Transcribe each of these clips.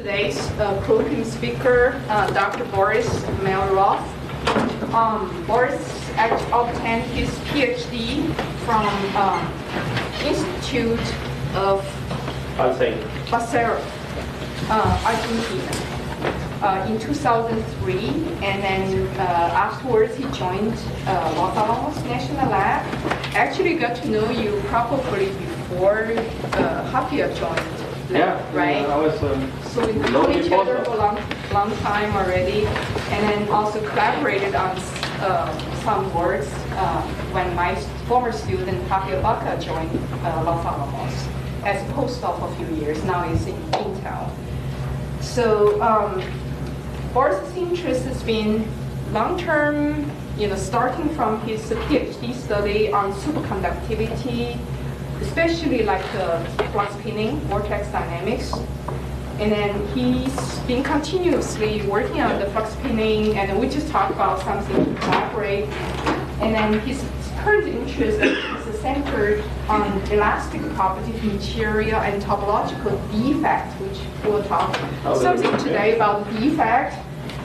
today's podium speaker, Dr. Boris Maiorov. Boris obtained his PhD from Institute of Barcelona, Argentina, in 2003, and then afterwards he joined Los Alamos National Lab. Actually got to know you probably before Javier joined. Yeah, right? I was so we know each other for a long time already, and then also collaborated on some works when my former student Javier Baca joined Los Alamos as a postdoc for a few years. Now he's in Intel. So Boris' interest has been long-term, starting from his PhD study on superconductivity, especially like flux pinning, vortex dynamics. And then he's been continuously working on the flux pinning, and we just talked about something to collaborate. And then his current interest is centered on elastic property of material and topological defect, which we'll talk something today about defect.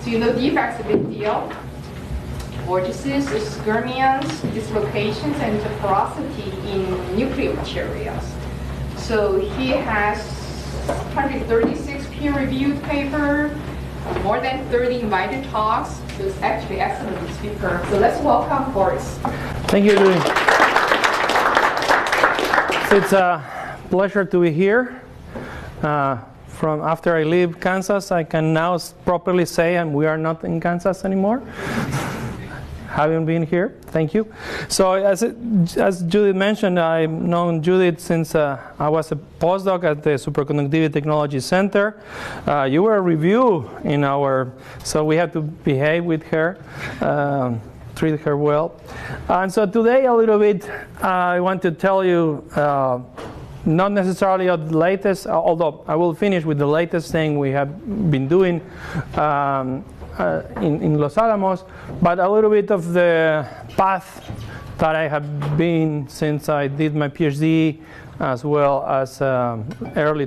So defect's a big deal. Vortices, skirmions, dislocations, and the porosity in nuclear materials. So he has 136 peer-reviewed papers, more than 30 invited talks. So it's actually an excellent speaker. So let's welcome Boris. Thank you, Julie. It's a pleasure to be here. From after I leave Kansas, I can now properly say we are not in Kansas anymore. Having been here, thank you. So as Judith mentioned, I've known Judith since I was a postdoc at the Superconductivity Technology Center. You were a review in so we had to behave with her, treat her well. And so today a little bit, I want to tell you not necessarily of the latest, although I will finish with the latest thing we have been doing in Los Alamos, but a little bit of the path that I have been since I did my PhD, as well as earlier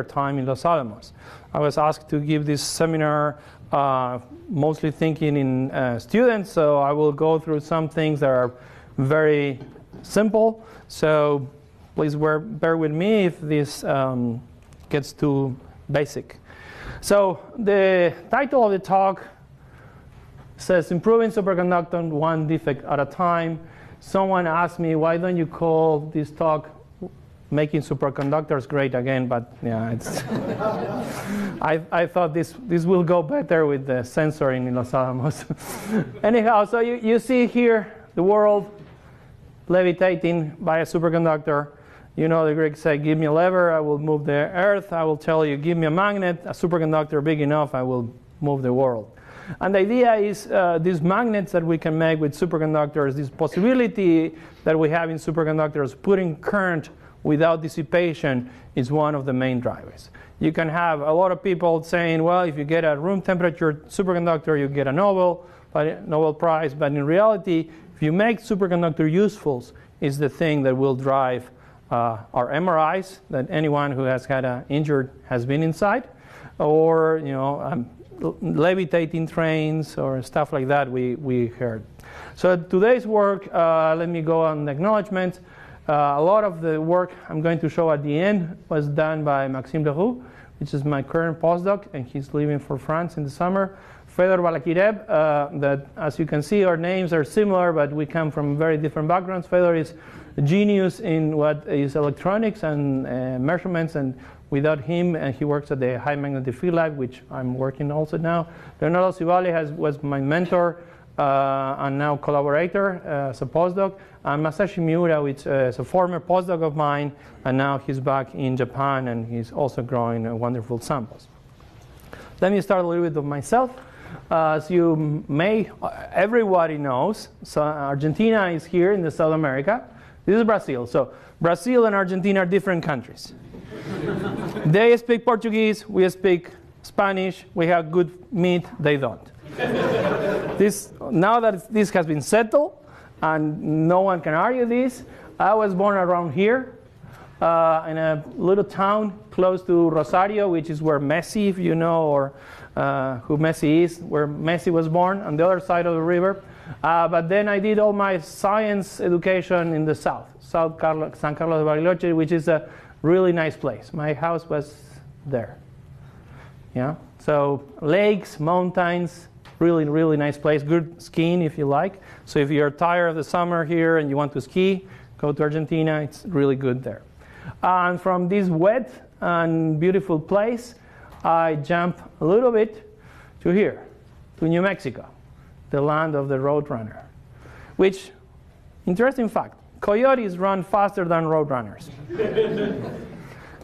time in Los Alamos. I was asked to give this seminar mostly thinking in students, so I will go through some things that are very simple. So please bear with me if this gets too basic. So the title of the talk says Improving Superconductor One Defect at a Time. Someone asked me, why don't you call this talk Making Superconductors Great Again? But yeah, it's I thought this will go better with the censoring in Los Alamos. Anyhow, so you see here the world levitating by a superconductor. The Greeks say, give me a lever, I will move the earth. I will tell you, give me a magnet, a superconductor big enough, I will move the world. And the idea is these magnets that we can make with superconductors, this possibility that we have in superconductors, putting current without dissipation is one of the main drivers. You can have a lot of people saying, well, if you get a room temperature superconductor, you get a Nobel Prize. But in reality, if you make superconductor useful, is the thing that will drive our MRIs that anyone who has had an injured has been inside, or levitating trains or stuff like that we heard. So today's work, let me go on the acknowledgments. A lot of the work I'm going to show at the end was done by Maxime Leroux, which is my current postdoc, and he's leaving for France in the summer. Fedor Balakirev, that as you can see, our names are similar, but we come from very different backgrounds. Fedor is a genius in what is electronics and measurements, and without him, and he works at the High Magnetic Field Lab, which I'm working also now. Leonardo Civale was my mentor and now collaborator as a postdoc. And Masashi Miura, which is a former postdoc of mine, and now he's back in Japan, and he's also growing wonderful samples. Let me start a little bit of myself. As you everybody knows, so Argentina is here in the South America. This is Brazil. So Brazil and Argentina are different countries. They speak Portuguese, we speak Spanish, we have good meat, they don't. Now that this has been settled, and no one can argue this, I was born around here. in a little town close to Rosario, which is where Messi, if you know, or who Messi is, where Messi was born, on the other side of the river. But then I did all my science education in the south, San Carlos de Bariloche, which is a really nice place. My house was there. Yeah. So lakes, mountains, really, really nice place. Good skiing if you like. So if you're tired of the summer here and you want to ski, go to Argentina. It's really good there. And from this wet and beautiful place, I jump a little bit to here, to New Mexico, the land of the roadrunner. Which, interesting fact, coyotes run faster than roadrunners.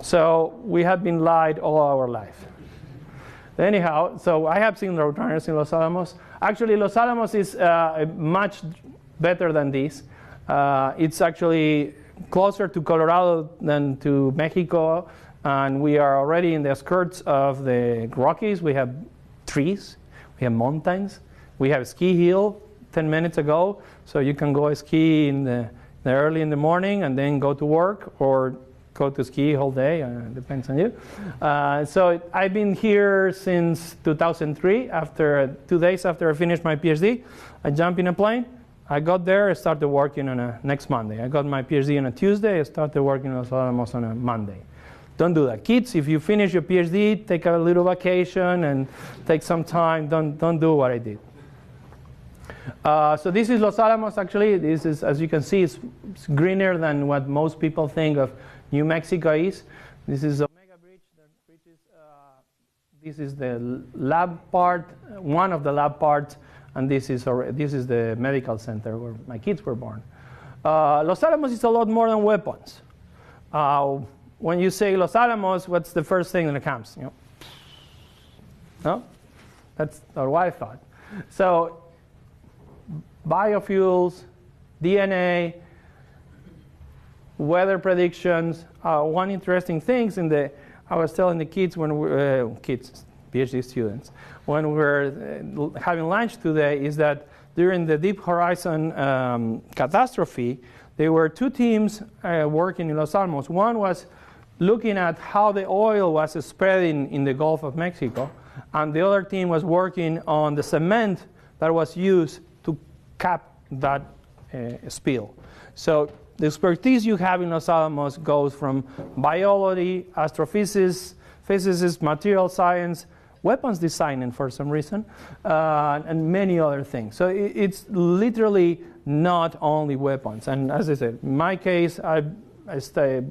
So we have been lied all our life. Anyhow, so I have seen roadrunners in Los Alamos. Actually, Los Alamos is much better than this. It's actually closer to Colorado than to Mexico, and we are already in the skirts of the Rockies. We have trees, we have mountains, we have a ski hill 10 minutes ago, so you can go ski in the early in the morning and then go to work, or go to ski whole day, depends on you. So I've been here since 2003. After 2 days after I finished my PhD, I jumped in a plane. I got there, I started working on next Monday. I got my PhD on a Tuesday, I started working in Los Alamos on a Monday. Don't do that. Kids, if you finish your PhD, take a little vacation and take some time. Don't do what I did. So this is Los Alamos, actually. This is, as you can see, it's greener than what most people think of New Mexico is. This is Omega Bridge, which is, this is the lab part, one of the lab parts, and this is the medical center where my kids were born. Los Alamos is a lot more than weapons. When you say Los Alamos, what's the first thing that comes? You know? No? That's what I thought. So biofuels, DNA, weather predictions. One interesting thing I was telling the kids when PhD students, when we were having lunch today, is that during the Deep Horizon catastrophe, there were two teams working in Los Alamos. One was looking at how the oil was spreading in the Gulf of Mexico, and the other team was working on the cement that was used to cap that spill. So the expertise you have in Los Alamos goes from biology, astrophysics, physicists, material science, weapons designing for some reason, and many other things. So it's literally not only weapons. And as I said, in my case, I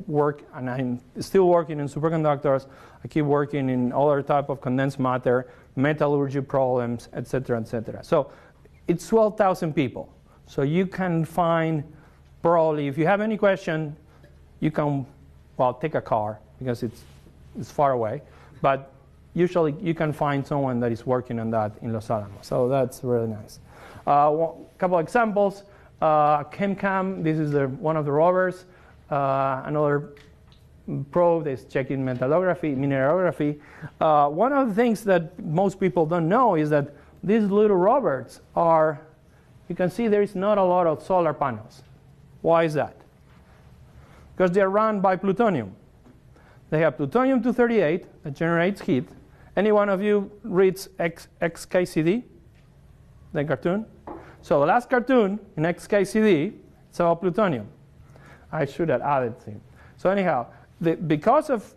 work, and I'm still working in superconductors. I keep working in other type of condensed matter, metallurgy problems, et cetera, et cetera. So it's 12,000 people. So you can find, probably, if you have any question, you can, well, take a car, because it's far away. But usually you can find someone that is working on that in Los Alamos. So that's really nice. A couple examples. ChemCam, this is one of the rovers. Another probe is checking metallography, mineralography. One of the things that most people don't know is that these little rovers are, you can see there is not a lot of solar panels. Why is that? Because they are run by plutonium. They have plutonium-238 that generates heat. Any one of you reads XKCD, the cartoon? So the last cartoon in XKCD, it's about plutonium. I should have added it. So anyhow, because of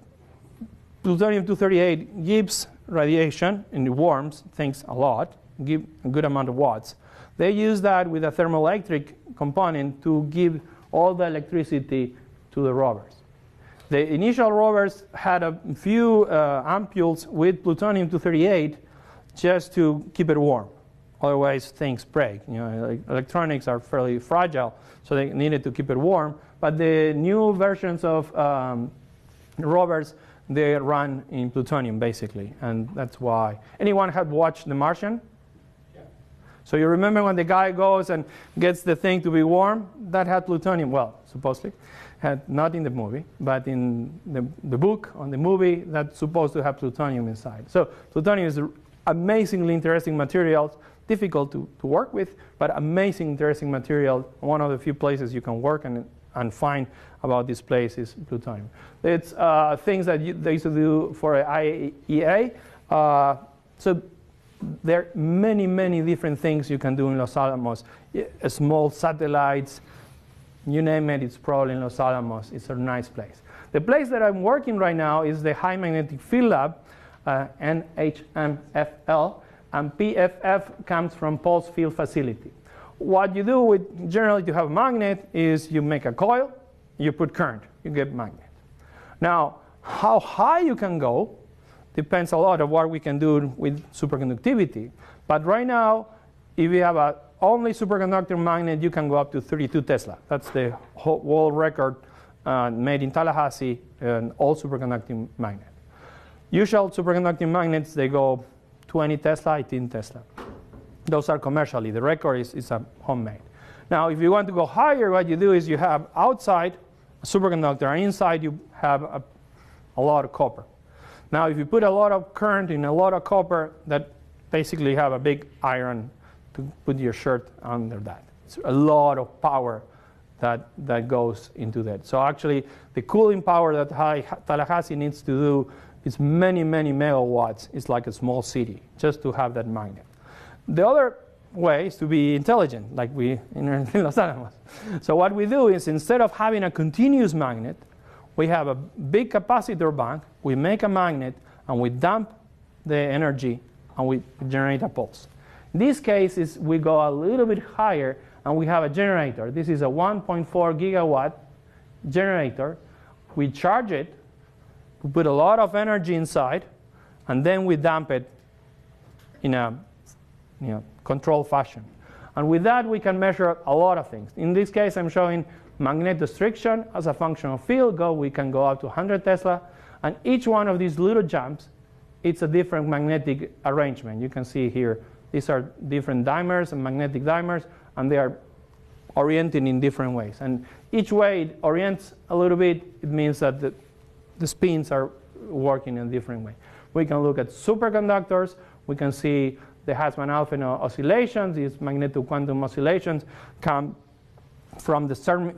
plutonium-238 gives radiation and it warms things a lot, give a good amount of watts, they use that with a thermoelectric component to give all the electricity to the rovers. The initial rovers had a few ampules with plutonium-238 just to keep it warm. Otherwise, things break. You know, electronics are fairly fragile, so they needed to keep it warm. But the new versions of rovers, they run in plutonium, basically, and that's why. Anyone have watched The Martian? Yeah. So you remember when the guy goes and gets the thing to be warm? That had plutonium, well, supposedly. Had not in the movie, but in the book, on the movie, that's supposed to have plutonium inside. So plutonium is an amazingly interesting material, difficult to work with, but amazing, interesting material. One of the few places you can work on it and find about this place is plutonium. It's things that they used to do for IAEA. So there are many, many different things you can do in Los Alamos. Small satellites, you name it, it's probably in Los Alamos. It's a nice place. The place that I'm working right now is the High Magnetic Field Lab, NHMFL, and PFF comes from Pulse Field Facility. What you do with, generally to have a magnet is you make a coil, you put current, you get magnet. Now, how high you can go depends a lot of what we can do with superconductivity. But right now, if you have a only superconductor magnet, you can go up to 32 Tesla. That's the whole world record made in Tallahassee, an all superconducting magnet. Usual superconducting magnets, they go 20 Tesla, 18 Tesla. Those are commercially. The record is a homemade. Now, if you want to go higher, what you do is you have outside a superconductor, and inside you have a lot of copper. Now, if you put a lot of current in a lot of copper, that basically have a big iron to put your shirt under that. It's a lot of power that goes into that. So actually, the cooling power that Tallahassee needs to do is many, many megawatts. It's like a small city just to have that magnet. The other way is to be intelligent, like we in Los Alamos. So what we do is instead of having a continuous magnet, we have a big capacitor bank, we make a magnet, and we dump the energy, and we generate a pulse. In this case, we go a little bit higher, and we have a generator. This is a 1.4 gigawatt generator. We charge it, we put a lot of energy inside, and then we dump it in a controlled fashion. And with that, we can measure a lot of things. In this case, I'm showing magnetostriction as a function of field. We can go up to 100 Tesla. And each one of these little jumps, it's a different magnetic arrangement. You can see here, these are different dimers and magnetic dimers, and they are oriented in different ways. And each way it orients a little bit, it means that the spins are working in a different way. We can look at superconductors. We can see the Hartmann-Alfvén oscillations. These magneto-quantum oscillations come from the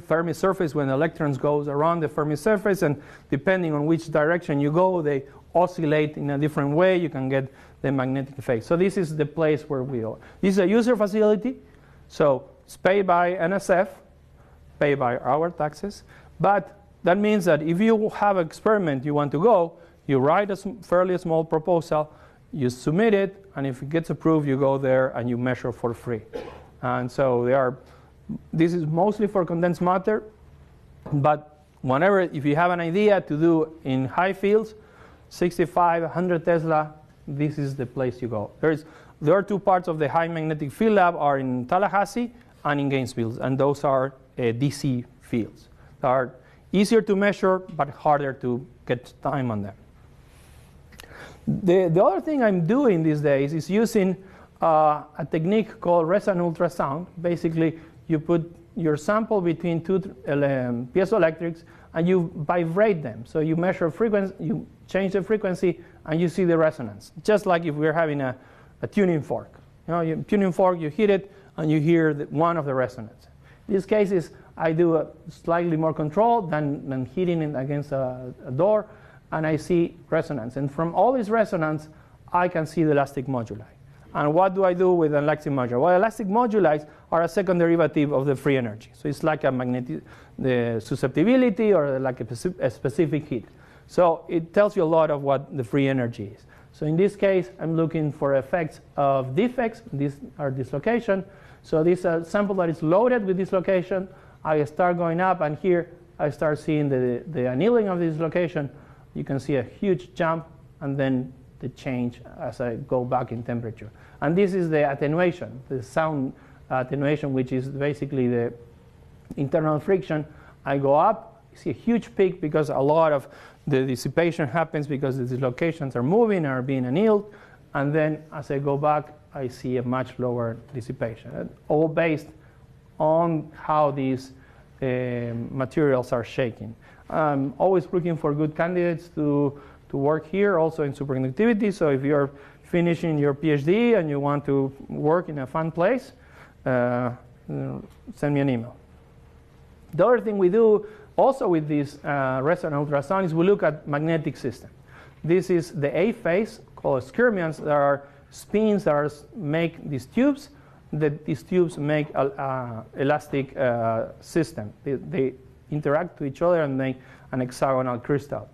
Fermi surface when electrons goes around the Fermi surface, and depending on which direction you go, they oscillate in a different way. You can get the magnetic effect. So this is the place where we are. This is a user facility, so it's paid by NSF, paid by our taxes. But that means that if you have an experiment you want to go, you write a fairly small proposal, you submit it, and if it gets approved, you go there and you measure for free. And so this is mostly for condensed matter, but whenever, if you have an idea to do in high fields, 65, 100 Tesla, this is the place you go. There are two parts of the High Magnetic Field Lab are in Tallahassee and in Gainesville, and those are DC fields. They are easier to measure, but harder to get time on them. The other thing I'm doing these days is using a technique called Resin ultrasound. Basically, you put your sample between two piezoelectrics and you vibrate them. So you measure frequency, you change the frequency, and you see the resonance. Just like if we're having a tuning fork. Tuning fork, you hit it, and you hear one of the resonance. In these cases, I do a slightly more control than hitting it against a door, and I see resonance. And from all this resonance, I can see the elastic moduli. And what do I do with an elastic moduli? Well, elastic moduli are a second derivative of the free energy. So it's like the susceptibility or like a specific heat. So it tells you a lot of what the free energy is. So in this case, I'm looking for effects of defects. These are dislocation. So this is a sample that is loaded with dislocation. I start going up, and here I start seeing the annealing of the dislocation. You can see a huge jump, and then the change as I go back in temperature. And this is the attenuation, the sound attenuation, which is basically the internal friction. I go up, you see a huge peak because a lot of the dissipation happens because the dislocations are moving, are being annealed. And then as I go back, I see a much lower dissipation, all based on how these materials are shaking. I'm always looking for good candidates to work here, also in superconductivity. So if you're finishing your PhD and you want to work in a fun place, send me an email. The other thing we do also with this resonant ultrasound is we look at magnetic system. This is the A phase called skyrmions. There are spins that make these tubes. These tubes make an elastic system. They interact to each other and make an hexagonal crystal.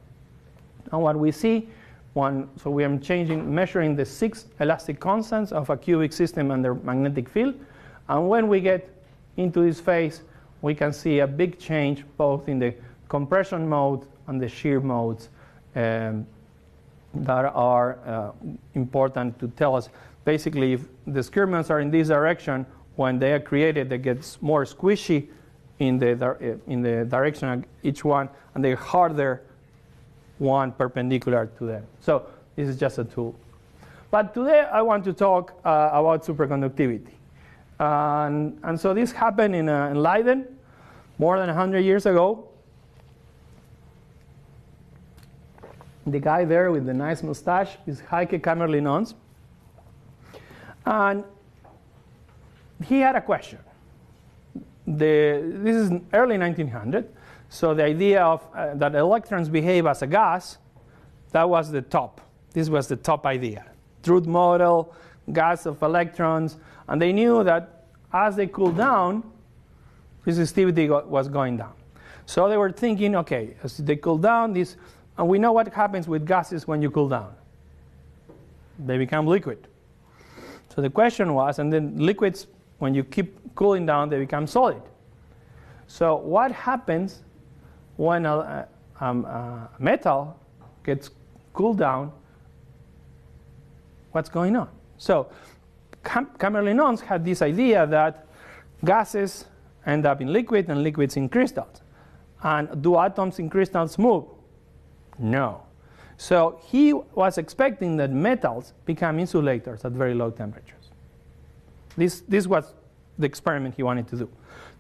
And what we see, so we are measuring the 6 elastic constants of a cubic system under magnetic field. And when we get into this phase, we can see a big change both in the compression mode and the shear modes that are important to tell us. Basically, if the skyrmions are in this direction, when they are created, they get more squishy in the direction of each one, and they're harder one perpendicular to them. So this is just a tool. But today I want to talk about superconductivity. And so this happened in Leiden more than 100 years ago. The guy there with the nice mustache is Heike Kamerlingh-Onnes. And he had a question. This is early 1900. So the idea of that electrons behave as a gas, that was the top. This was the top idea. Truth model, gas of electrons. And they knew that as they cool down, resistivity was going down. So they were thinking, okay, as they cool down, and we know what happens with gases when you cool down. They become liquid. So the question was, and then liquids, when you keep cooling down, they become solid. So what happens when a metal gets cooled down? What's going on? So Kamerlingh-Onnes had this idea that gases end up in liquid and liquids in crystals. And do atoms in crystals move? No. So he was expecting that metals become insulators at very low temperatures. This was the experiment he wanted to do.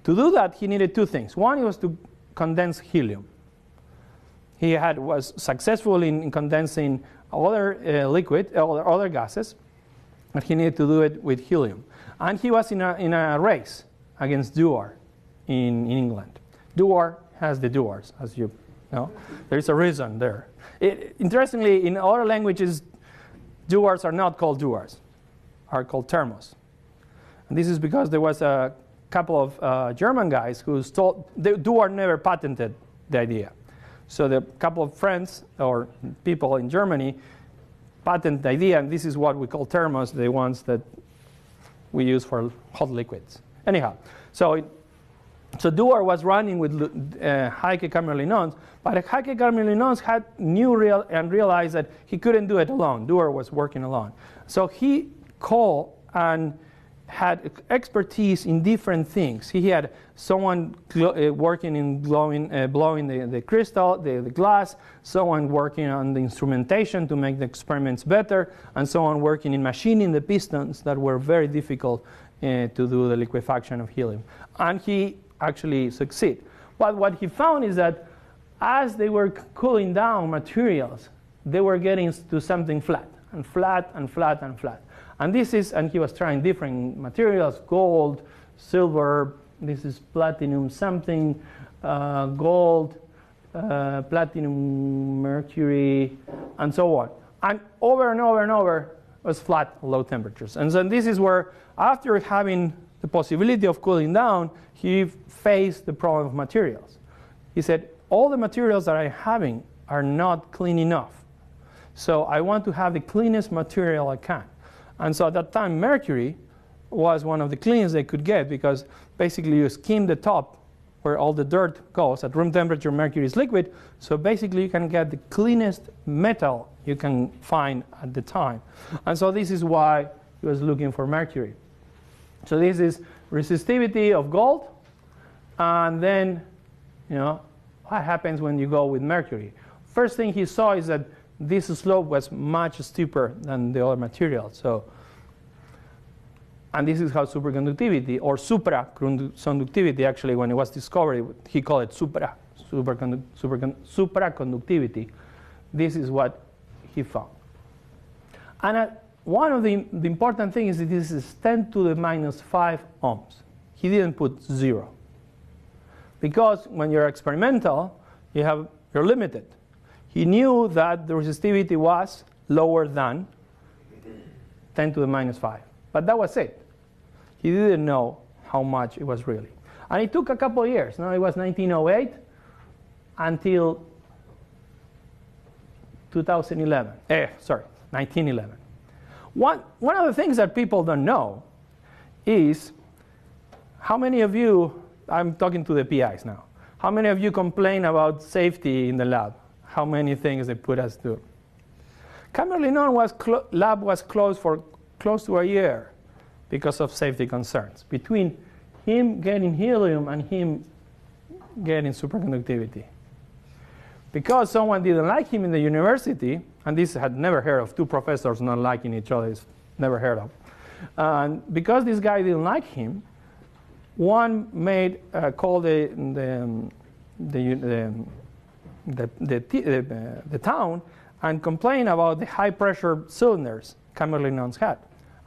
To do that, he needed 2 things. One was to condense helium. He was successful in condensing other other gases, but he needed to do it with helium. And he was in a race against Dewar in England. Dewar has the Dewars, as you know. There's a reason there. Interestingly, in other languages, Dewars are not called Dewars, are called thermos. And this is because there was a couple of German guys who Dewar never patented the idea. So the couple of friends or people in Germany patented the idea, and this is what we call thermos, the ones that we use for hot liquids. Anyhow, so Dewar was running with Heike Kamerlingh-Onnes, but Heike Kamerlingh-Onnes realized that he couldn't do it alone. Dewar was working alone. So he called and had expertise in different things. He had someone working in blowing the crystal, the glass, someone working on the instrumentation to make the experiments better, and someone working in machining the pistons that were very difficult to do the liquefaction of helium. And he actually succeeded. But what he found is that as they were cooling down materials, they were getting to something flat, and flat, and flat, and flat. And he was trying different materials, gold, silver, this is platinum something, gold, platinum, mercury, and so on. And over and over and over was flat, low temperatures. And so this is where, after having the possibility of cooling down, he faced the problem of materials. He said, all the materials that I'm having are not clean enough. So I want to have the cleanest material I can. And so at that time, mercury was one of the cleanest they could get, because basically you skim the top where all the dirt goes. At room temperature, mercury is liquid. So basically you can get the cleanest metal you can find at the time. And so this is why he was looking for mercury. So this is resistivity of gold. And then, what happens when you go with mercury? First thing he saw is that this slope was much steeper than the other materials. And this is how superconductivity, or supraconductivity, actually, when it was discovered, he called it supraconductivity. This is what he found. And one of the important things is that this is 10 to the minus 5 ohms. He didn't put 0. Because when you're experimental, you're limited. He knew that the resistivity was lower than 10 to the minus 5. But that was it. He didn't know how much it was really. And it took a couple of years. Now it was 1908 until 1911. One of the things that people don't know is how many of you, I'm talking to the PIs now, how many of you complain about safety in the lab? How many things they put us through? Camerlinon's lab was closed for close to a year because of safety concerns, between him getting helium and him getting superconductivity. Because someone didn't like him in the university, and this had never heard of two professors not liking each other, it's never heard of. And because this guy didn't like him, one called the town and complained about the high pressure cylinders Camerlinon's had,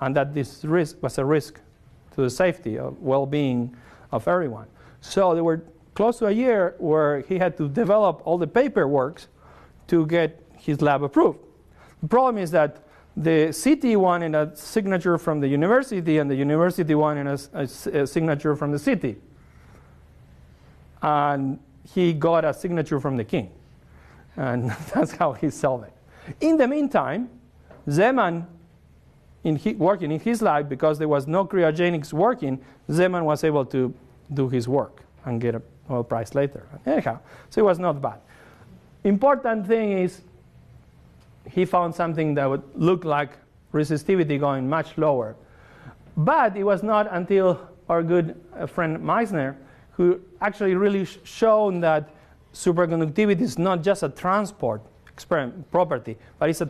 and that this risk was a risk to the safety of well-being of everyone. So there were close to a year where he had to develop all the paperwork to get his lab approved. The problem is that the city wanted a signature from the university, and the university wanted a signature from the city. And he got a signature from the king. And that's how he solved it. In the meantime, Zeeman, working in his lab, because there was no cryogenics working, Zeeman was able to do his work and get a Nobel Prize later. Anyhow, so it was not bad. Important thing is he found something that would look like resistivity going much lower. But it was not until our good friend Meissner who actually really shown that superconductivity is not just a transport property, but it's a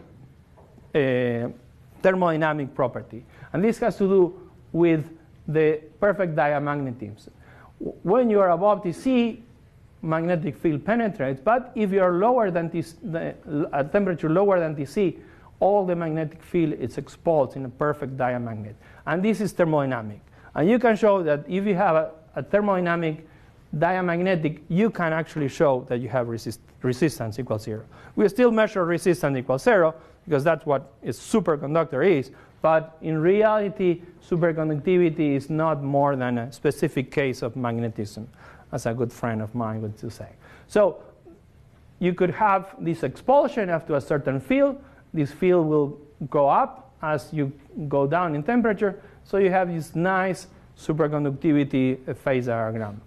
thermodynamic property. And this has to do with the perfect diamagnetism. When you are above TC, magnetic field penetrates, but if you are lower than a temperature lower than TC, all the magnetic field is exposed in a perfect diamagnet. And this is thermodynamic. And you can show that if you have a thermodynamic diamagnetic, you can actually show that you have resistance equals 0. We still measure resistance equals 0 because that's what a superconductor is. But in reality, superconductivity is not more than a specific case of magnetism, as a good friend of mine would say. So you could have this expulsion after a certain field. This field will go up as you go down in temperature. So you have this nice superconductivity phase diagram.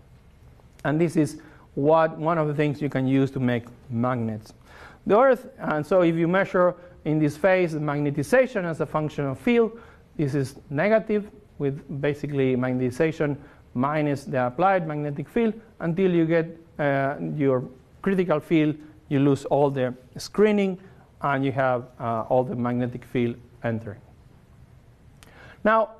And this is one of the things you can use to make magnets. And so if you measure in this phase the magnetization as a function of field, this is negative with basically magnetization minus the applied magnetic field until you get your critical field. You lose all the screening and you have all the magnetic field entering. Now,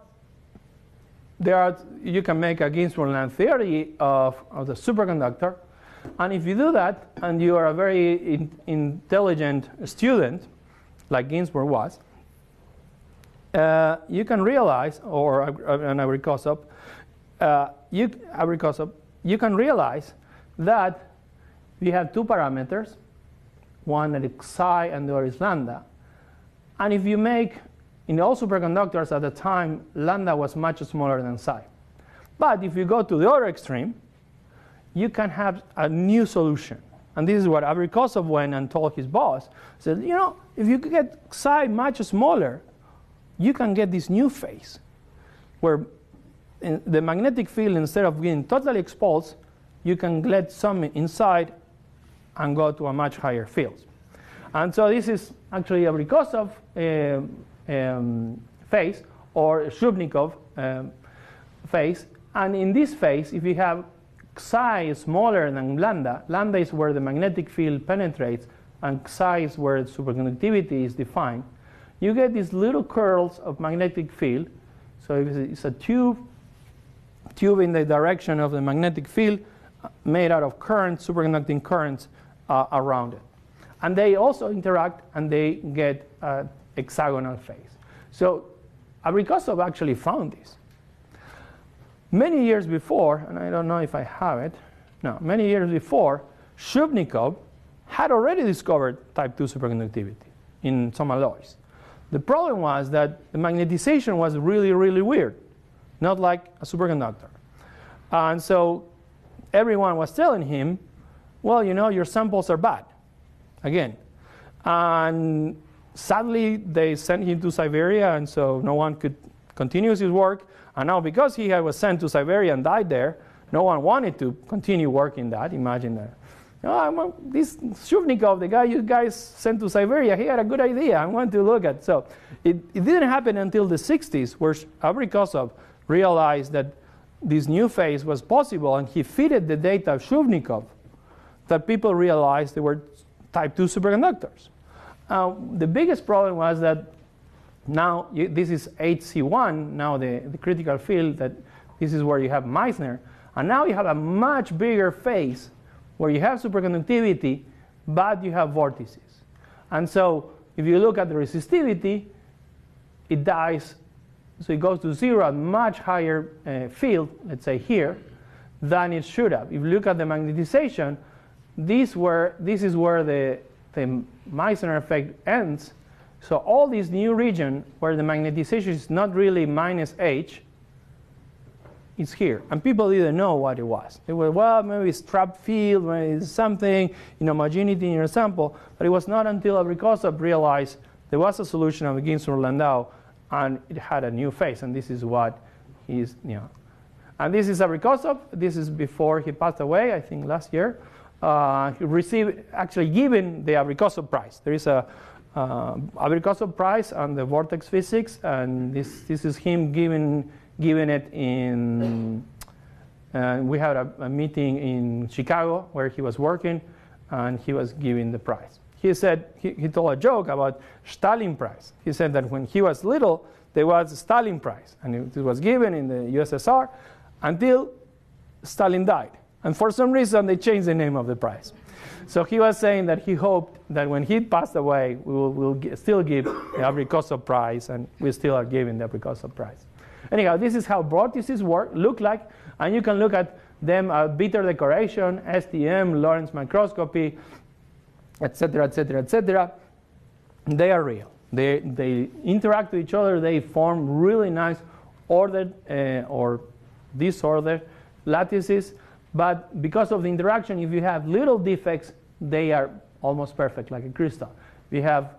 you can make a Ginzburg-Land theory of the superconductor. And if you do that, and you are a very intelligent student, like Ginzburg was, you can realize, you can realize that we have two parameters, one that is psi and the other is lambda. And if you make, in all superconductors at the time, lambda was much smaller than psi. But if you go to the other extreme, you can have a new solution. And this is what Recursive went and told his boss. He said, you know, if you get psi much smaller, you can get this new phase where the magnetic field, instead of being totally exposed, you can let some inside and go to a much higher field. And so this is actually a Recursive phase, or Shubnikov phase. And in this phase, if you have psi is smaller than lambda, lambda is where the magnetic field penetrates, and psi is where superconductivity is defined, you get these little curls of magnetic field. So it's a tube in the direction of the magnetic field made out of currents, superconducting currents around it. And they also interact and they get a hexagonal phase. So Recursive actually found this. Many years before, and I don't know if I have it, Now, many years before, Shubnikov had already discovered type 2 superconductivity in some alloys. The problem was that the magnetization was really, really weird, not like a superconductor. And so everyone was telling him, well, you know, your samples are bad, again. And sadly, they sent him to Siberia, and so no one could continue his work. And now, because he was sent to Siberia and died there, no one wanted to continue working that. Imagine that. Oh, this Shubnikov, the guy you guys sent to Siberia, he had a good idea. I want to look at. So it didn't happen until the 60s, where Recursive realized that this new phase was possible, and he fitted the data of Shubnikov, that people realized they were type 2 superconductors. The biggest problem was that now this is HC1, now the critical field, that this is where you have Meissner. And now you have a much bigger phase where you have superconductivity, but you have vortices. And so if you look at the resistivity, it dies. So it goes to 0 at much higher field, let's say here, than it should have. If you look at the magnetization, this is where the Meissner effect ends. So all this new region where the magnetization is not really minus H, it's here. And people didn't know what it was. They were, well, maybe it's trapped field, maybe it's something, homogeneity in your sample. But it was not until Recursive realized there was a solution of the Ginsburg-Landau, and it had a new phase. And this is what he's, And this is Recursive. This is before he passed away, I think last year. He received, actually given the Recursive Prize. There is a Recursive Prize on the vortex physics, and this is him giving it in, we had a meeting in Chicago where he was working, and he was giving the prize. He said, he told a joke about Stalin Prize. He said that when he was little, there was a Stalin Prize, and it was given in the USSR until Stalin died. And for some reason, they changed the name of the prize. So he was saying that he hoped that when he passed away, we'll still give the Recursive Prize, and we still are giving the Recursive Prize. Anyhow, this is how vortices look like, and you can look at them at Bitter decoration, STM, Lorentz microscopy, etc., etc., etc. They are real. They interact with each other. They form really nice ordered or disordered lattices. But because of the interaction, if you have little defects, they are almost perfect, like a crystal. If you have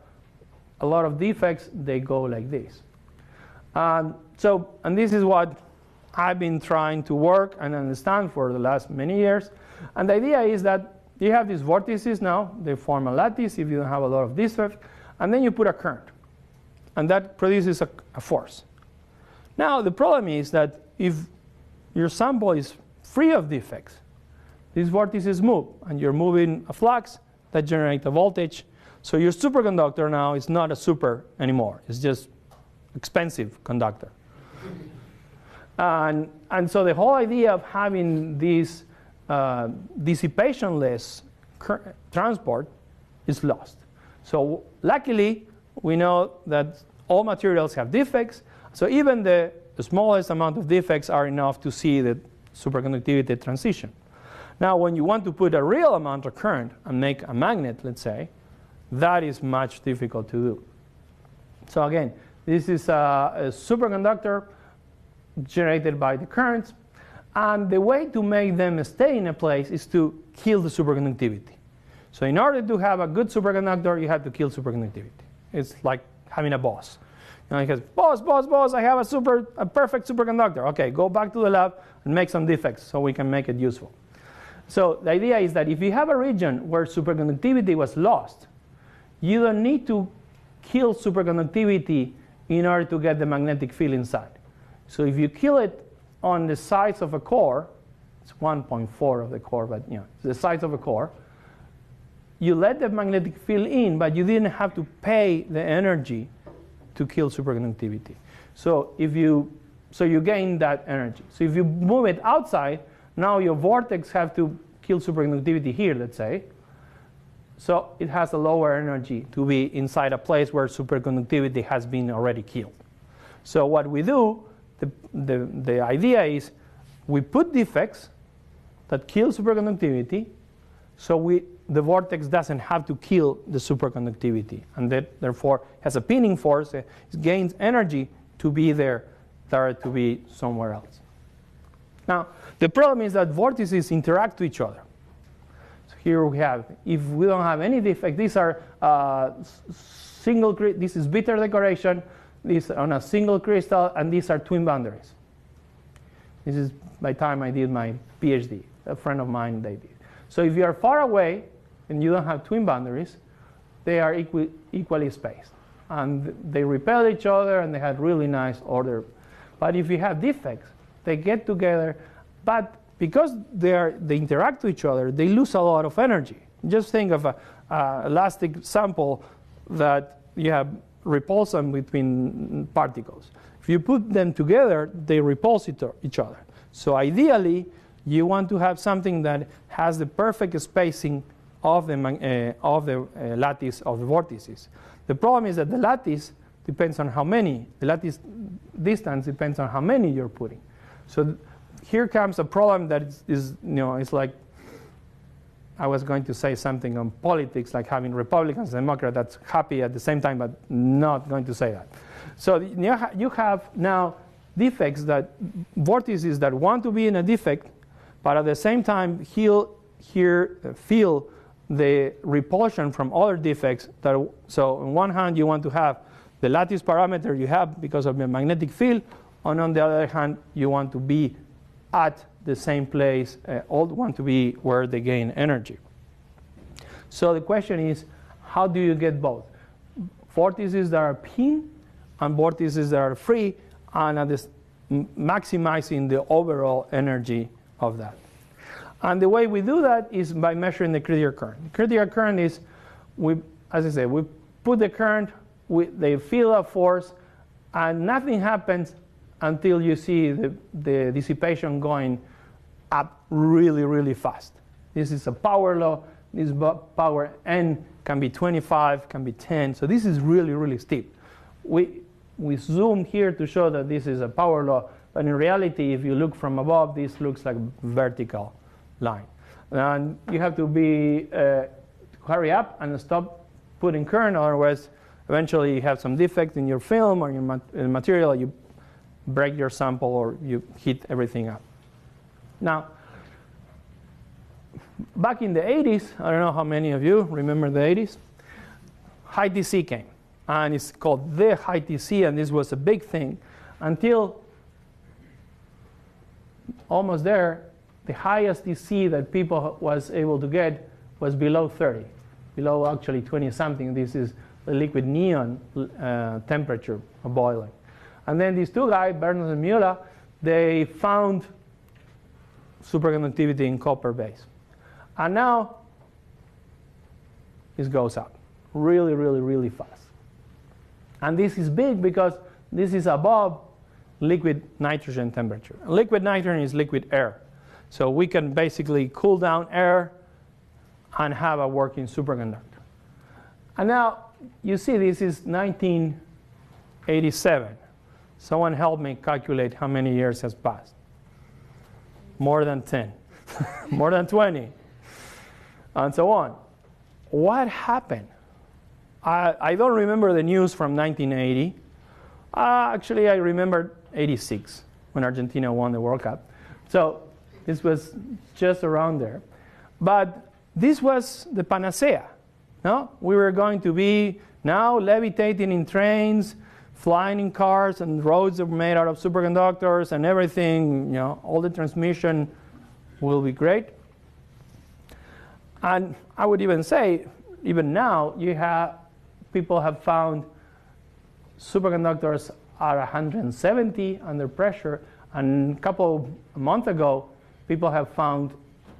a lot of defects, they go like this. And this is what I've been trying to work and understand for the last many years. And the idea is that you have these vortices now. They form a lattice if you don't have a lot of defects. And then you put a current. And that produces a force. Now, the problem is that if your sample is free of defects, these vortices move. And you're moving a flux that generates a voltage. So your superconductor now is not a super anymore. It's just expensive conductor. And so the whole idea of having this dissipation-less transport is lost. So luckily, we know that all materials have defects. So even the smallest amount of defects are enough to see the superconductivity transition. Now, when you want to put a real amount of current and make a magnet, let's say, that is much difficult to do. So again, this is a superconductor generated by the currents. And the way to make them stay in a place is to kill the superconductivity. So in order to have a good superconductor, you have to kill superconductivity. It's like having a boss. He says, boss, I have a perfect superconductor. Okay, go back to the lab and make some defects so we can make it useful. So the idea is that if you have a region where superconductivity was lost, you don't need to kill superconductivity in order to get the magnetic field inside. So if you kill it on the size of a core, it's 1.4 of the core, but it's the size of a core, you let the magnetic field in, but you didn't have to pay the energy to kill superconductivity. So you gain that energy. So if you move it outside, now your vortex have to kill superconductivity here, let's say. So it has a lower energy to be inside a place where superconductivity has been already killed. So what we do, the idea is we put defects that kill superconductivity, so the vortex doesn't have to kill the superconductivity, and that therefore has a pinning force. It gains energy to be there, to be somewhere else. Now, the problem is that vortices interact to each other. So here we have, if we don't have any defect, these are this is bitter decoration, this on a single crystal, and these are twin boundaries. This is by the time I did my PhD. A friend of mine, they did. So if you are far away and you don't have twin boundaries, they are equally spaced. And they repel each other, and they have really nice order. But if you have defects, they get together, but because they interact with each other, they lose a lot of energy. Just think of an elastic sample that you have repulsion between particles. If you put them together, they repulse each other. So ideally, you want to have something that has the perfect spacing of the lattice of the vortices. The problem is that the lattice depends on how many. The lattice distance depends on how many you're putting. So here comes a problem that is it's like, I was going to say something on politics, like having Republicans and Democrats that's happy at the same time, but not going to say that. So you have now defects, vortices that want to be in a defect, but at the same time feel the repulsion from other defects. So on one hand, you want to have the lattice parameter you have because of the magnetic field, and on the other hand, you want to be at the same place, all want to be where they gain energy. So the question is, how do you get both? Vortices that are pinned and vortices that are free, and maximizing the overall energy of that. And the way we do that is by measuring the critical current. The critical current is, as I say, we put the current, they feel a force, and nothing happens until you see the dissipation going up really, really fast. This is a power law. This power n can be 25, can be 10. So this is really, really steep. We zoom here to show that this is a power law, but in reality, if you look from above, this looks like a vertical line. And you have to hurry up and stop putting current, otherwise eventually you have some defect in your film or your material, you break your sample or you heat everything up. Now, back in the 80s, I don't know how many of you remember the 80s, high TC came. And it's called the high TC, and this was a big thing until almost there. The highest TC that people was able to get was below 30, below actually 20-something. This is the liquid neon temperature of boiling. And then these two guys, Bernos and Mueller, they found superconductivity in copper base. And now it goes up really, really, really fast. And this is big because this is above liquid nitrogen temperature. Liquid nitrogen is liquid air. So we can basically cool down air and have a working superconductor. And now you see this is 1987. Someone help me calculate how many years has passed. More than 10, more than 20, and so on. What happened? I don't remember the news from 1980. Actually, I remember 86 when Argentina won the World Cup. So this was just around there. But this was the panacea. No? We were going to be now levitating in trains, flying in cars, and roads are made out of superconductors and everything, all the transmission will be great. And I would even say, even now, people have found superconductors are 170 under pressure, and a couple of months ago, people have found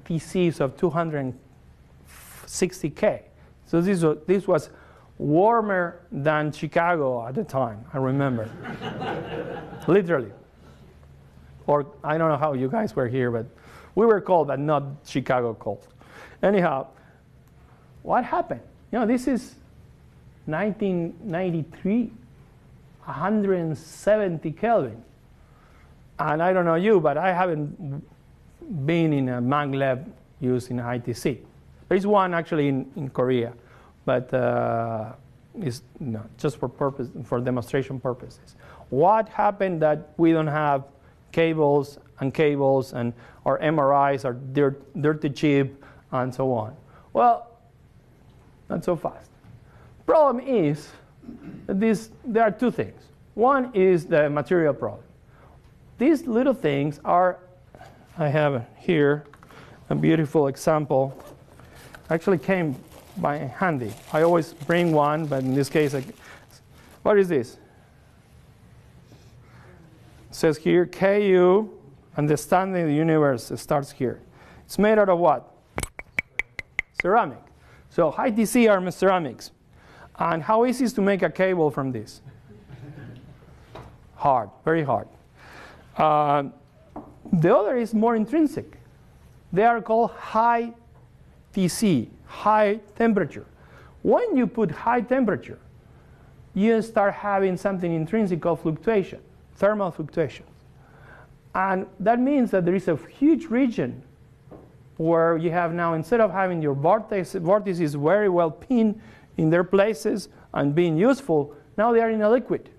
TCs of 260K. So this was warmer than Chicago at the time, I remember. Literally. Or I don't know how you guys were here, but we were cold, but not Chicago cold. Anyhow, what happened? This is 1993, 170 Kelvin. And I don't know you, but I haven't been in a maglev used in ITC. There is one actually in Korea, but it's just for demonstration purposes. What happened that we don't have cables and our MRIs are dirty cheap and so on? Well, not so fast. Problem is that there are two things. One is the material problem. These little things are, I have here a beautiful example. Actually came by handy. I always bring one, but in this case, what is this? It says here, KU, understanding the universe starts here. It's made out of what? Ceramic. So high TC are ceramics. And how easy is to make a cable from this? Hard, very hard. The other is more intrinsic. They are called high TC, high temperature. When you put high temperature, you start having something intrinsic called fluctuation, thermal fluctuations. And that means that there is a huge region where you have now, instead of having your vortices very well pinned in their places and being useful, now they are in a liquid.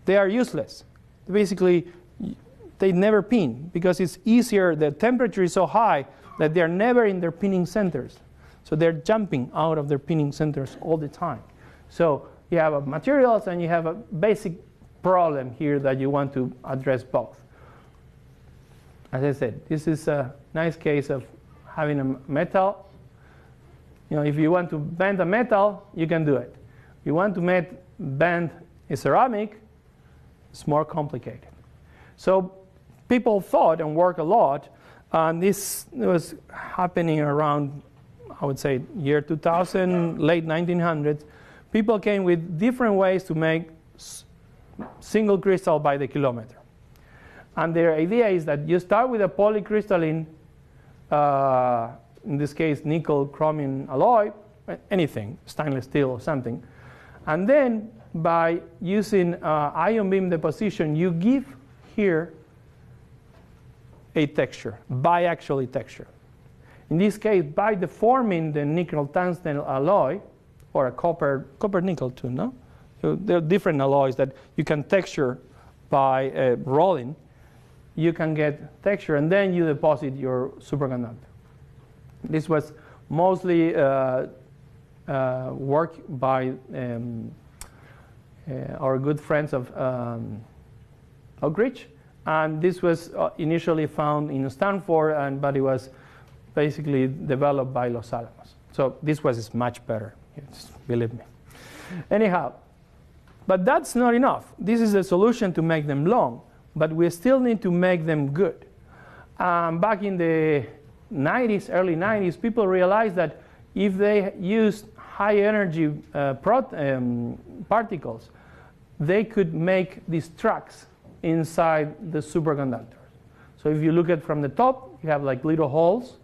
They are useless. Basically, they never pin because it's easier. The temperature is so high that they're never in their pinning centers. So they're jumping out of their pinning centers all the time. So you have materials and you have a basic problem here that you want to address both. As I said, this is a nice case of having a metal. You know, if you want to bend a metal, you can do it. If you want to bend a ceramic, it's more complicated. So people thought and worked a lot, and this was happening around, I would say, year 2000, late 1900s. People came with different ways to make single crystal by the kilometer. And their idea is that you start with a polycrystalline, in this case, nickel chromium alloy, anything, stainless steel or something. And then by using ion beam deposition, you give here a texture, biaxially texture. In this case, by deforming the nickel tungsten alloy, or a copper nickel too, no? So there are different alloys that you can texture by rolling. You can get texture, and then you deposit your superconductor. This was mostly work by our good friends of Oak Ridge, and this was initially found in Stanford, but it was basically developed by Los Alamos. So this was much better, yes, believe me. Anyhow, but that's not enough. This is a solution to make them long, but we still need to make them good. Back in the 90s, early 90s, people realized that if they used high energy particles, they could make these tracks inside the superconductors. So if you look at from the top, you have like little holes.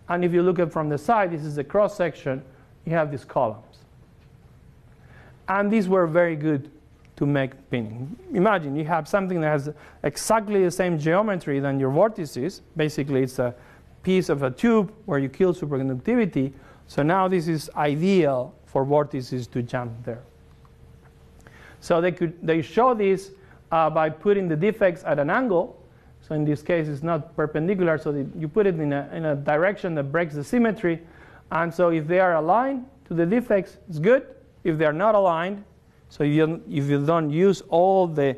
And if you look at from the side, this is the cross section, you have these columns. And these were very good to make pinning. Imagine you have something that has exactly the same geometry than your vortices. Basically, it's a piece of a tube where you kill superconductivity. So now this is ideal for vortices to jump there. So they show this by putting the defects at an angle. So in this case, it's not perpendicular, so you put it in a direction that breaks the symmetry. And so if they are aligned to the defects, it's good. If they are not aligned, so if you don't use all the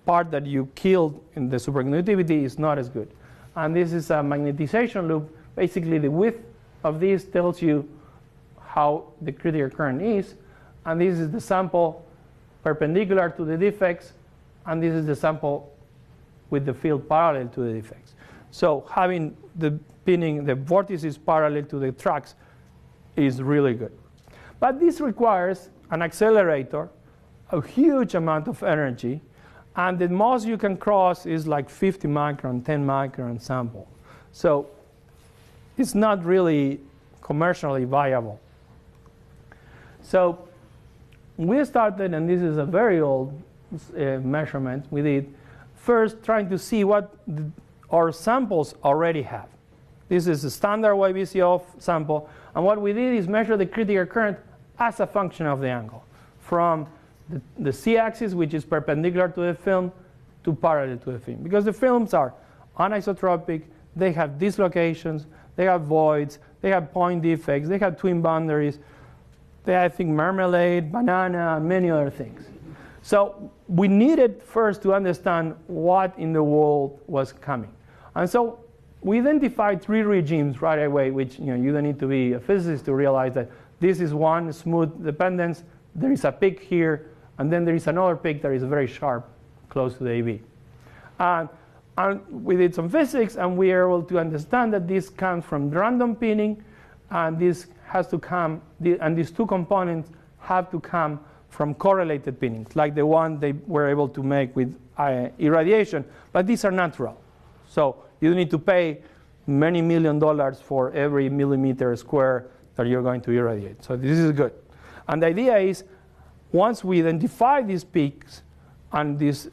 part that you killed in the superconductivity, it's not as good. And this is a magnetization loop. Basically, the width of this tells you how the critical current is. And this is the sample perpendicular to the defects. And this is the sample with the field parallel to the defects. So having the pinning the vortices parallel to the tracks is really good. But this requires an accelerator, a huge amount of energy, and the most you can cross is like 50 micron, 10 micron sample. So it's not really commercially viable. So we started, and this is a very old measurement we did, first trying to see what our samples already have. This is a standard YBCO sample. And what we did is measure the critical current as a function of the angle, from the z-axis, which is perpendicular to the film, to parallel to the film. Because the films are anisotropic, they have dislocations, they have voids, they have point defects, they have twin boundaries, they have, I think, marmalade, banana, and many other things. So we needed first to understand what in the world was coming. And so we identified 3 regimes right away, which you don't need to be a physicist to realize that this is one smooth dependence, there is a peak here, and then there is another peak that is very sharp, close to the AB. And we did some physics, and we were able to understand that this comes from random pinning, and this has to come, and these 2 components have to come from correlated pinnings, like the one they were able to make with irradiation, but these are natural. So you need to pay many $1 million for every millimeter square that you're going to irradiate. So this is good. And the idea is, once we identify these peaks and these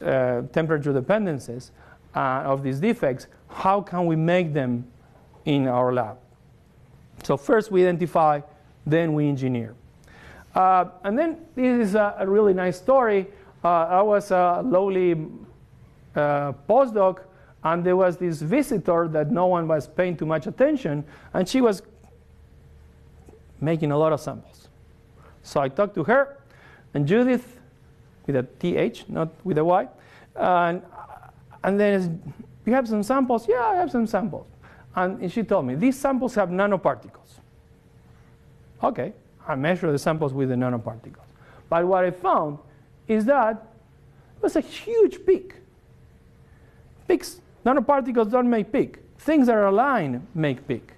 temperature dependencies of these defects, how can we make them in our lab? So first we identify, then we engineer. And then this is a really nice story. I was a lowly postdoc, and there was this visitor that no one was paying too much attention, and she was making a lot of samples. So I talked to her, and Judith, with a TH, not with a Y, and then, you have some samples? Yeah, I have some samples. And she told me, these samples have nanoparticles. Okay, I measured the samples with the nanoparticles. But what I found is that it was a huge peak. Peaks, nanoparticles don't make peak. Things that are aligned make peak.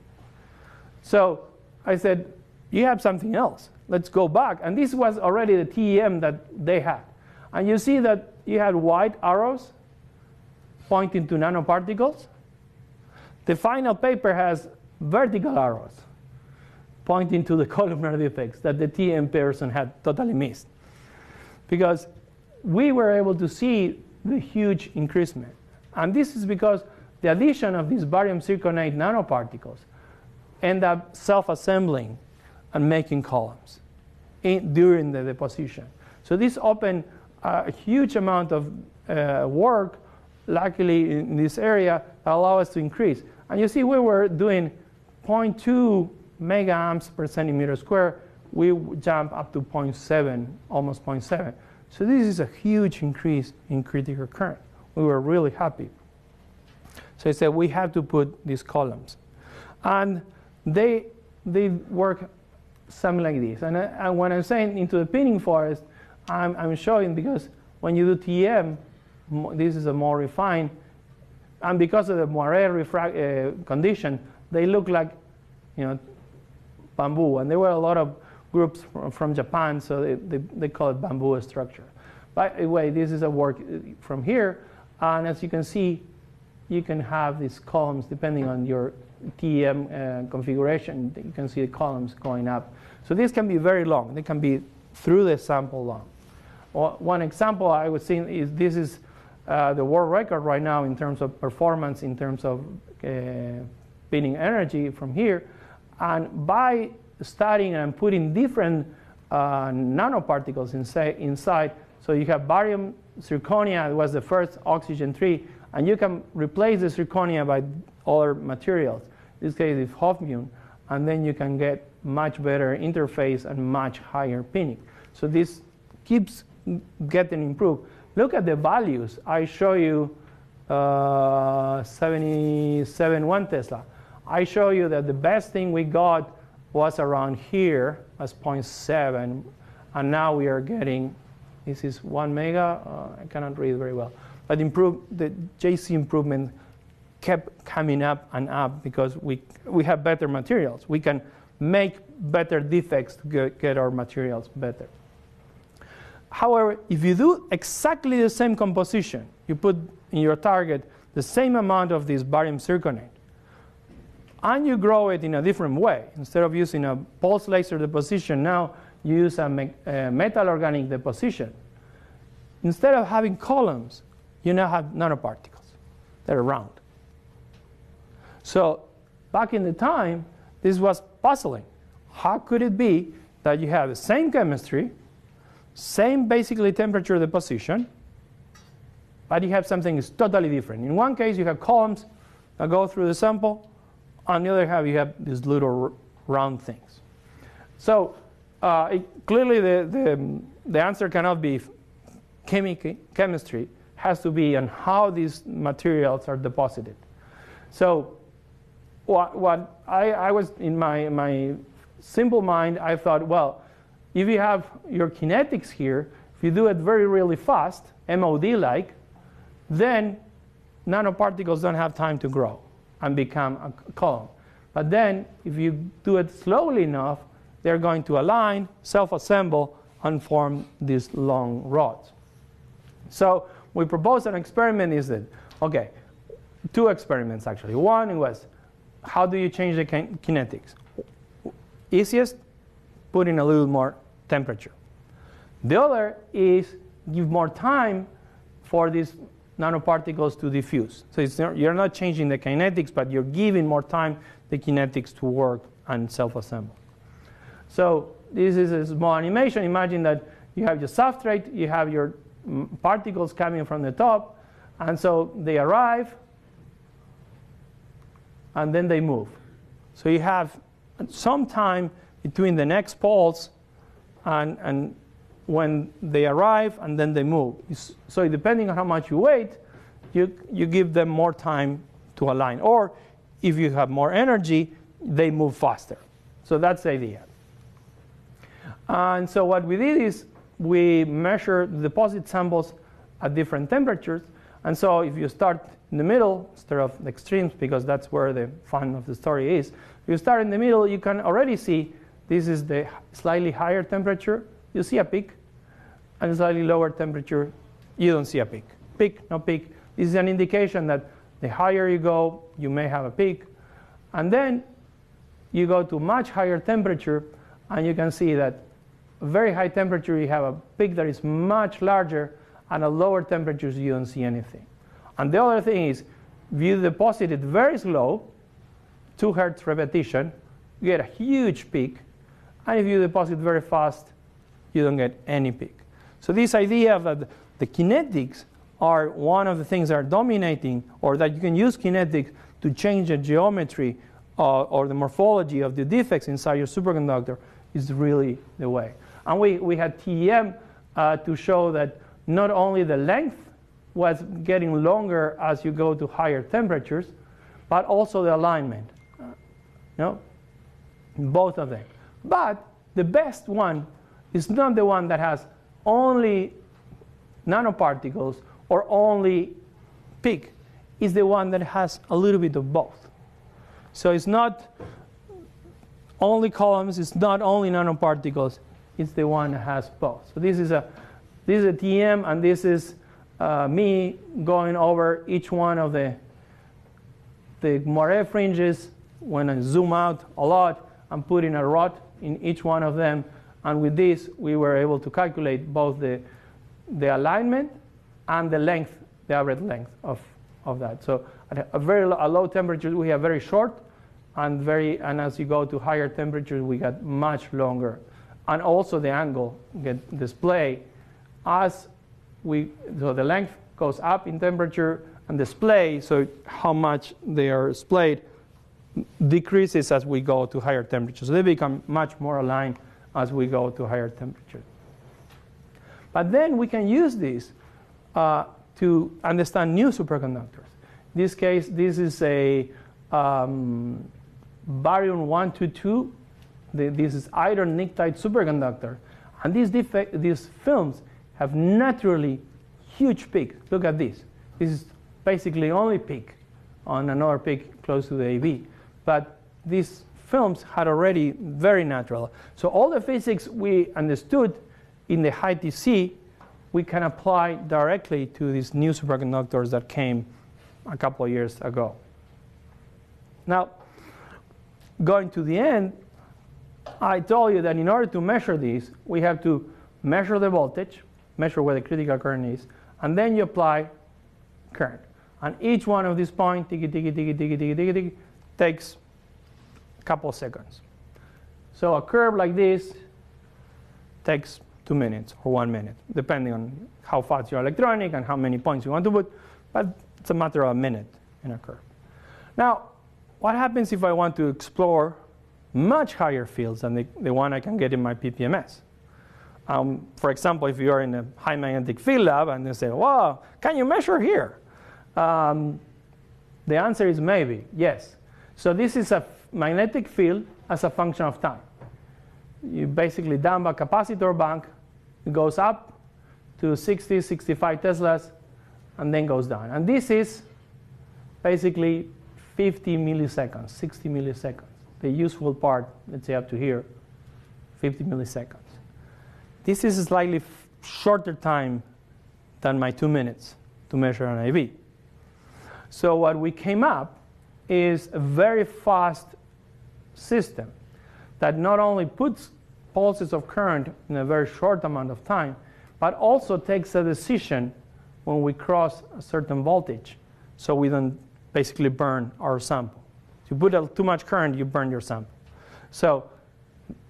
So I said, you have something else. Let's go back. And this was already the TEM that they had. And you see that you had white arrows pointing to nanoparticles. The final paper has vertical arrows pointing to the columnar defects that the TM person had totally missed. Because we were able to see the huge increasement. And this is because the addition of these barium zirconate nanoparticles end up self-assembling and making columns during the deposition. So this opened a huge amount of work, luckily in this area, that allow us to increase. And you see we were doing 0.2 mega amps per centimeter square. We jump up to 0.7, almost 0.7. So this is a huge increase in critical current. We were really happy. So I said, we have to put these columns. And they work something like this. And when I'm saying into the pinning forest, I'm showing because when you do TEM, this is a more refined, and because of the moire condition, they look like, bamboo. And there were a lot of groups from Japan, so they call it bamboo structure. By the way, this is a work from here, and as you can see, you can have these columns depending on your TEM configuration. You can see the columns going up. So this can be very long. They can be through the sample long. One example I was seeing is this is the world record right now in terms of performance, in terms of pinning energy from here. And by studying and putting different nanoparticles inside, so you have barium zirconia, it was the first oxygen 3, and you can replace the zirconia by other materials. In this case, it's hafnium, and then you can get much better interface and much higher pinning. So this keeps getting improved. Look at the values. I show you 77 1 Tesla. I show you that the best thing we got was around here as 0.7, and now we are getting, this is 1 mega. I cannot read very well. But the JC improvement kept coming up and up because we have better materials. We can make better defects to get our materials better. However, if you do exactly the same composition, you put in your target the same amount of this barium zirconate, and you grow it in a different way. Instead of using a pulse laser deposition, now you use a metal organic deposition. Instead of having columns, you now have nanoparticles that are round. So back in the time, this was puzzling. How could it be that you have the same chemistry, same basically temperature deposition, but you have something that's totally different? In one case, you have columns that go through the sample. On the other hand, you have these little round things. So clearly, the answer cannot be chemistry. It has to be on how these materials are deposited. So what I was in my simple mind, I thought, well, if you have your kinetics here, if you do it very, really fast, MOD-like, then nanoparticles don't have time to grow and become a column. But then, if you do it slowly enough, they're going to align, self-assemble, and form these long rods. So we proposed an experiment is that, okay, two experiments actually. One was, how do you change the kinetics? Easiest, put in a little more temperature. The other is give more time for these nanoparticles to diffuse. So you're not changing the kinetics, but you're giving more time the kinetics to work and self-assemble. So this is a small animation. Imagine that you have your substrate, you have your particles coming from the top, and so they arrive, and then they move. So you have some time between the next pulse and when they arrive, and then they move. So depending on how much you wait, you give them more time to align. Or if you have more energy, they move faster. So that's the idea. And so what we did is we measure the deposit samples at different temperatures. And so if you start in the middle instead of the extremes, because that's where the fun of the story is, if you start in the middle, you can already see this is the slightly higher temperature. You see a peak. And slightly lower temperature, you don't see a peak. Peak, no peak. This is an indication that the higher you go, you may have a peak. And then you go to much higher temperature, and you can see that very high temperature, you have a peak that is much larger, and at lower temperatures, you don't see anything. And the other thing is, if you deposit it very slow, 2 Hertz repetition, you get a huge peak. And if you deposit very fast, you don't get any peak. So this idea that the kinetics are one of the things that are dominating, or that you can use kinetics to change the geometry or the morphology of the defects inside your superconductor, is really the way. And we had TEM to show that not only the length was getting longer as you go to higher temperatures, but also the alignment. Both of them. But the best one is not the one that has only nanoparticles or only peak. It's the one that has a little bit of both. So it's not only columns, it's not only nanoparticles, it's the one that has both. So this is a TM, and this is me going over each one of the moire fringes. When I zoom out a lot, I'm putting a rod in each one of them. And with this, we were able to calculate both the alignment and the length, the average length of that. So at a low temperature, we have very short, and as you go to higher temperatures, we get much longer. And also the angle get displayed so the length goes up in temperature, and display, so how much they are displayed, decreases as we go to higher temperatures. So they become much more aligned as we go to higher temperatures. But then we can use this to understand new superconductors. In this case, this is a barium-122. This is iron pnictide superconductor. And these films have naturally huge peak. Look at this. This is basically only peak on another peak close to the AB. But these films had already very natural. So all the physics we understood in the high TC, we can apply directly to these new superconductors that came a couple of years ago. Now, going to the end, I told you that in order to measure these, we have to measure the voltage, measure where the critical current is, and then you apply current. And each one of these points, tiki, tiki, tiki, tiki, tiki, tiki, tiki, takes a couple of seconds. So a curve like this takes 2 minutes or 1 minute, depending on how fast your electronic and how many points you want to put, but it's a matter of a minute in a curve. Now, what happens if I want to explore much higher fields than the one I can get in my PPMS? For example, if you are in a high magnetic field lab and they say, wow, can you measure here? The answer is maybe, yes. So this is a magnetic field as a function of time. You basically dump a capacitor bank, it goes up to 60, 65 Teslas, and then goes down. And this is basically 50 milliseconds, 60 milliseconds. The useful part, let's say up to here, 50 milliseconds. This is a slightly shorter time than my 2 minutes to measure an IV. So what we came up is a very fast system that not only puts pulses of current in a very short amount of time, but also takes a decision when we cross a certain voltage, so we don't basically burn our sample. If you put too much current, you burn your sample. So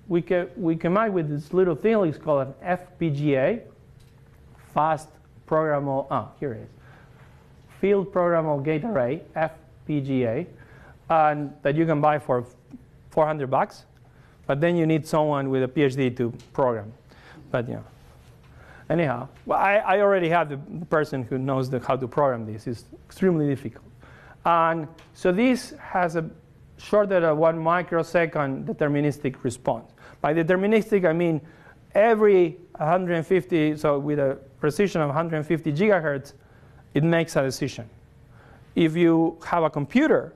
we came up with this little thing. It's called an FPGA, fast programmable. Here it is. Field Programmable Gate Array, FPGA, and that you can buy for $400. But then you need someone with a PhD to program. But yeah. Anyhow, well, I already have the person who knows how to program this. It's extremely difficult. And so this has a shorter than 1 microsecond deterministic response. By deterministic, I mean every 150, so with a precision of 150 gigahertz, it makes a decision. If you have a computer,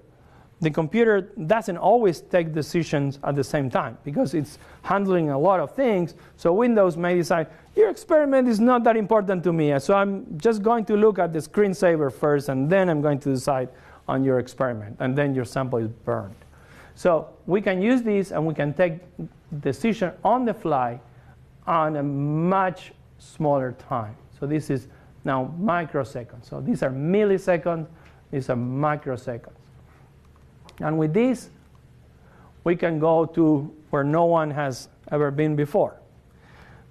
the computer doesn't always take decisions at the same time because it's handling a lot of things. So Windows may decide, your experiment is not that important to me, so I'm just going to look at the screensaver first, and then I'm going to decide on your experiment, and then your sample is burned. So we can use this, and we can take decision on the fly on a much smaller time. So this is now microseconds. So these are milliseconds, these are microseconds. And with this, we can go to where no one has ever been before.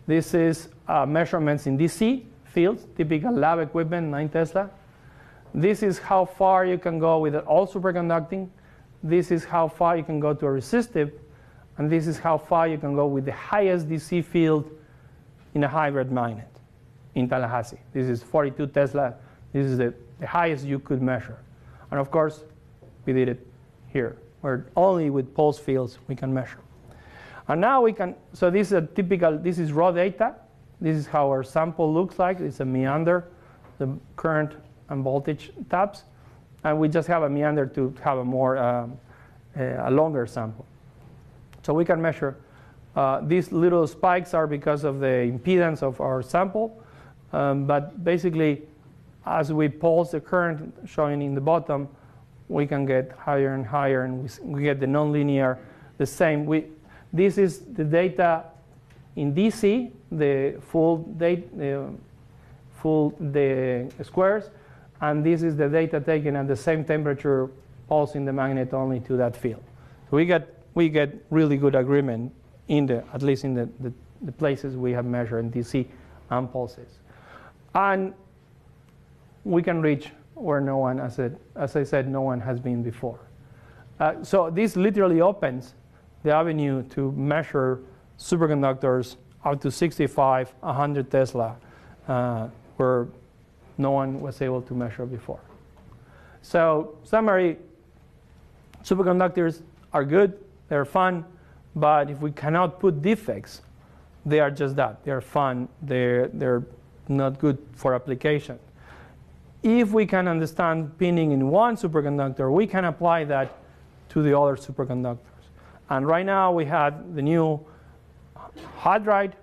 This is measurements in DC fields, typical lab equipment, 9 Tesla. This is how far you can go with all superconducting. This is how far you can go to a resistive. And this is how far you can go with the highest DC field in a hybrid magnet in Tallahassee. This is 42 Tesla. This is the highest you could measure. And of course, we did it here, where only with pulse fields we can measure. And now we can, so this is a typical, this is raw data. This is how our sample looks like. It's a meander, the current and voltage tabs. And we just have a meander to have a more, a longer sample. So we can measure. These little spikes are because of the impedance of our sample. But basically, as we pulse the current showing in the bottom, we can get higher and higher, and we get the nonlinear, the same. This is the data in DC, the the squares, and this is the data taken at the same temperature, pulsing the magnet only to that field. So we get really good agreement in at least in the places we have measured in DC and pulses, and we can reach where no one, as I said, no one has been before. So this literally opens the avenue to measure superconductors up to 65, 100 Tesla, where no one was able to measure before. So summary, superconductors are good, they're fun, but if we cannot put defects, they are just that. They're fun, they're not good for application. If we can understand pinning in one superconductor, we can apply that to the other superconductors. And right now we have the new hot ride,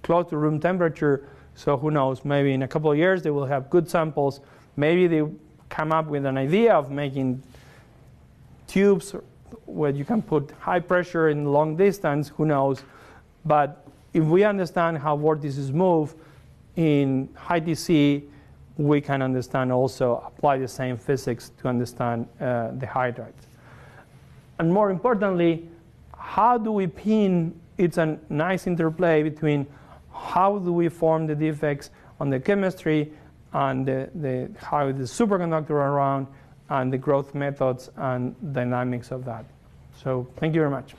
close to room temperature. So who knows, maybe in a couple of years they will have good samples. Maybe they come up with an idea of making tubes where you can put high pressure in long distance, who knows. But if we understand how vortices move in high DC, we can understand also, apply the same physics to understand the hydrides. And more importantly, how do we pin? It's a nice interplay between how do we form the defects on the chemistry and how the superconductor around and the growth methods and dynamics of that. So thank you very much.